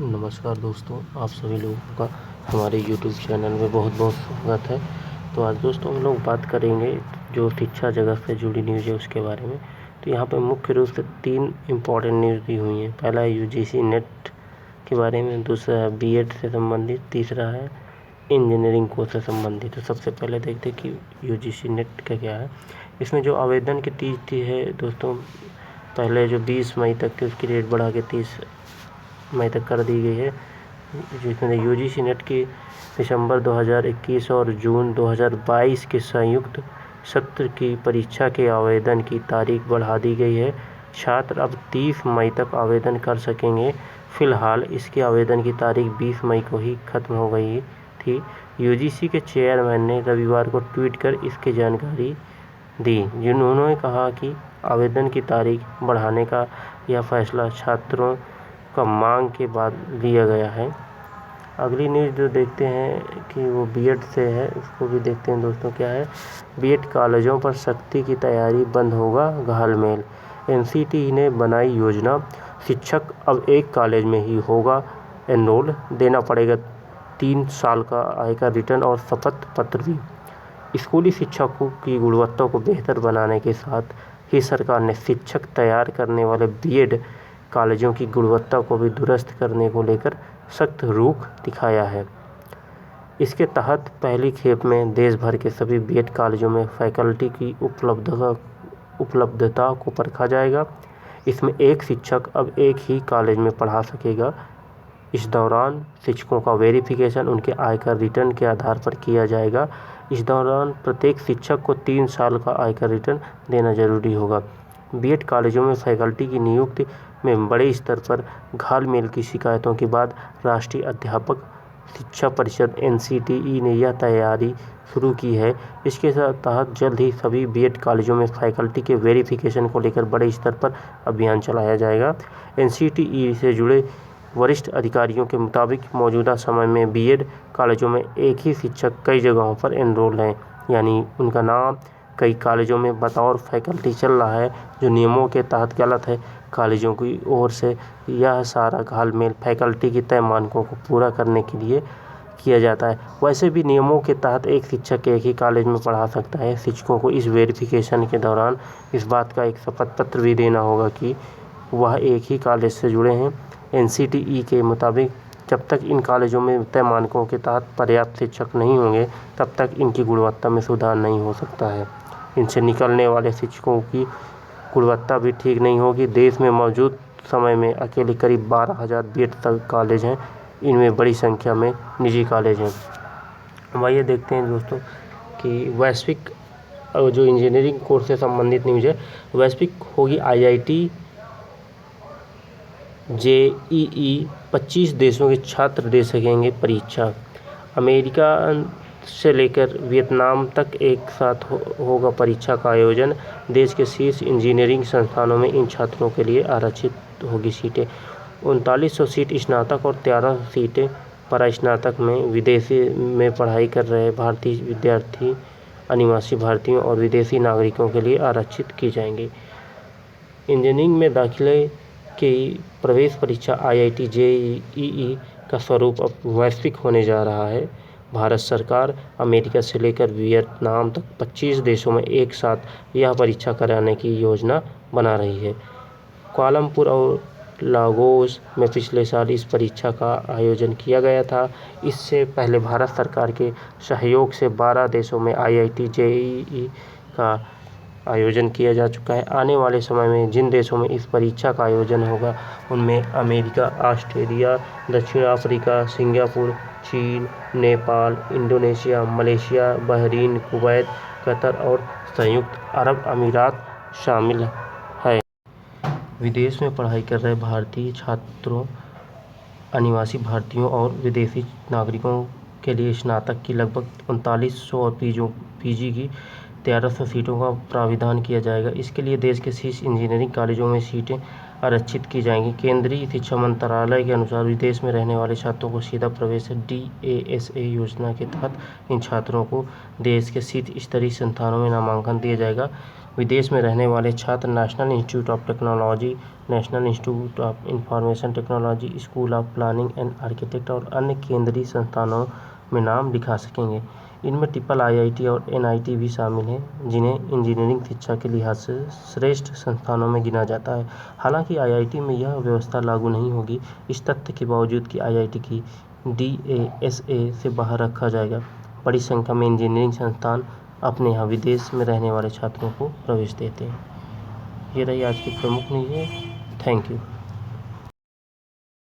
नमस्कार दोस्तों, आप सभी लोगों का हमारे YouTube चैनल में बहुत बहुत स्वागत है। तो आज दोस्तों हम लोग बात करेंगे जो शिक्षा जगत से जुड़ी न्यूज़ है उसके बारे में। तो यहाँ पे मुख्य रूप से 3 इम्पॉर्टेंट न्यूज़ दी हुई हैं। पहला है यूजीसी नेट के बारे में, दूसरा है बीएड से संबंधित, तीसरा है इंजीनियरिंग कोर्स से संबंधित। तो सबसे पहले देखते हैं कि यूजीसी नेट का क्या है। इसमें जो आवेदन की तिथि है दोस्तों, पहले जो 20 मई तक थी उसकी डेट बढ़ा के 30 मई तक कर दी गई है, जिसमें यूजीसी नेट की दिसंबर 2021 और जून 2022 के संयुक्त सत्र की परीक्षा के आवेदन की तारीख बढ़ा दी गई है। छात्र अब 30 मई तक आवेदन कर सकेंगे। फिलहाल इसके आवेदन की तारीख 20 मई को ही खत्म हो गई थी। यूजीसी के चेयरमैन ने रविवार को ट्वीट कर इसकी जानकारी दी, जिन्होंने कहा कि आवेदन की तारीख बढ़ाने का यह फैसला छात्रों का मांग के बाद लिया गया है। अगली न्यूज़ जो देखते हैं कि वो बीएड से है, उसको भी देखते हैं दोस्तों। क्या है, बीएड कॉलेजों पर सख्ती की तैयारी, बंद होगा घालमेल। एनसीटी ने बनाई योजना, शिक्षक अब एक कॉलेज में ही होगा एनरोल, देना पड़ेगा 3 साल का आयकर रिटर्न और शपथ पत्र भी। स्कूली शिक्षकों की गुणवत्ता को बेहतर बनाने के साथ ही सरकार ने शिक्षक तैयार करने वाले बीएड कॉलेजों की गुणवत्ता को भी दुरुस्त करने को लेकर सख्त रुख दिखाया है। इसके तहत पहली खेप में देश भर के सभी बीएड कॉलेजों में फैकल्टी की उपलब्धता को परखा जाएगा। इसमें एक शिक्षक अब एक ही कॉलेज में पढ़ा सकेगा। इस दौरान शिक्षकों का वेरिफिकेशन उनके आयकर रिटर्न के आधार पर किया जाएगा। इस दौरान प्रत्येक शिक्षक को 3 साल का आयकर रिटर्न देना जरूरी होगा। बीएड कॉलेजों में फैकल्टी की नियुक्ति में बड़े स्तर पर घालमेल की शिकायतों के बाद राष्ट्रीय अध्यापक शिक्षा परिषद एनसीटीई ने यह तैयारी शुरू की है। इसके तहत जल्द ही सभी बीएड कॉलेजों में फैकल्टी के वेरिफिकेशन को लेकर बड़े स्तर पर अभियान चलाया जाएगा। एनसीटीई से जुड़े वरिष्ठ अधिकारियों के मुताबिक मौजूदा समय में बीएड कॉलेजों में एक ही शिक्षक कई जगहों पर एनरोल हैं, यानी उनका नाम कई कॉलेजों में बतौर फैकल्टी चल रहा है, जो नियमों के तहत गलत है। कॉलेजों की ओर से यह सारा घालमेल फैकल्टी के तय मानकों को पूरा करने के लिए किया जाता है। वैसे भी नियमों के तहत एक शिक्षक एक ही कॉलेज में पढ़ा सकता है। शिक्षकों को इस वेरिफिकेशन के दौरान इस बात का एक शपथ पत्र भी देना होगा कि वह एक ही कॉलेज से जुड़े हैं। एनसीटीई के मुताबिक जब तक इन कॉलेजों में तय मानकों के तहत पर्याप्त शिक्षक नहीं होंगे, तब तक इनकी गुणवत्ता में सुधार नहीं हो सकता है। इनसे निकलने वाले शिक्षकों की गुणवत्ता भी ठीक नहीं होगी। देश में मौजूद समय में अकेले करीब 12,000 बीएड तक कॉलेज हैं। इनमें बड़ी संख्या में निजी कॉलेज हैं। आइए देखते हैं दोस्तों कि वैश्विक जो इंजीनियरिंग कोर्स से संबंधित न्यूज़ है, वैश्विक होगी आईआईटी जेईई, 25 देशों के छात्र दे सकेंगे परीक्षा। अमेरिका से लेकर वियतनाम तक एक साथ होगा परीक्षा का आयोजन। देश के शीर्ष इंजीनियरिंग संस्थानों में इन छात्रों के लिए आरक्षित होगी सीटें। 3900 सीट स्नातक और 1300 सीटें परास्नातक में विदेशी में पढ़ाई कर रहे भारतीय विद्यार्थी, अनिवासी भारतीयों और विदेशी नागरिकों के लिए आरक्षित की जाएंगी। इंजीनियरिंग में दाखिले की प्रवेश परीक्षा आईआईटी जेईई का स्वरूप अब वैश्विक होने जा रहा है। भारत सरकार अमेरिका से लेकर वियतनाम तक 25 देशों में एक साथ यह परीक्षा कराने की योजना बना रही है। कुआलालंपुर और लागोस में पिछले साल इस परीक्षा का आयोजन किया गया था। इससे पहले भारत सरकार के सहयोग से 12 देशों में आईआईटी जेईई का आयोजन किया जा चुका है। आने वाले समय में जिन देशों में इस परीक्षा का आयोजन होगा उनमें अमेरिका, ऑस्ट्रेलिया, दक्षिण अफ्रीका, सिंगापुर, चीन, Nepal, Indonesia, Malaysia, Bahrain, Kuwait, Qatar और संयुक्त अरब अमीरात शामिल है। विदेश में पढ़ाई कर रहे भारतीय छात्रों, अनिवासी भारतीयों और विदेशी नागरिकों के लिए स्नातक की लगभग 3900 और पीजी की 1300 सीटों का प्राविधान किया जाएगा। इसके लिए देश के शीर्ष इंजीनियरिंग कॉलेजों में सीटें आरक्षित की जाएंगी। केंद्रीय शिक्षा मंत्रालय के अनुसार विदेश में रहने वाले छात्रों को सीधा प्रवेश DASA योजना के तहत इन छात्रों को देश के शीर्ष स्तरीय संस्थानों में नामांकन दिया जाएगा। विदेश में रहने वाले छात्र national institute of technology, national institute of information technology, school of planning and architect और अन्य केंद्रीय संस्थानों में नाम लिखा सकेंगे। इनमें IIIT और NIT भी शामिल हैं, जिन्हें इंजीनियरिंग शिक्षा के लिहाज से श्रेष्ठ संस्थानों में गिना जाता है। हालांकि IIT में यह व्यवस्था लागू नहीं होगी, इस तथ्य के बावजूद कि IIT की DASA से बाहर रखा जाएगा। बड़ी संख्या में इंजीनियरिंग संस्थान अपने यहाँ विदेश में रहने वाले छात्रों को प्रवेश देते हैं। ये रही आज की प्रमुख न्यूज़। Thank you.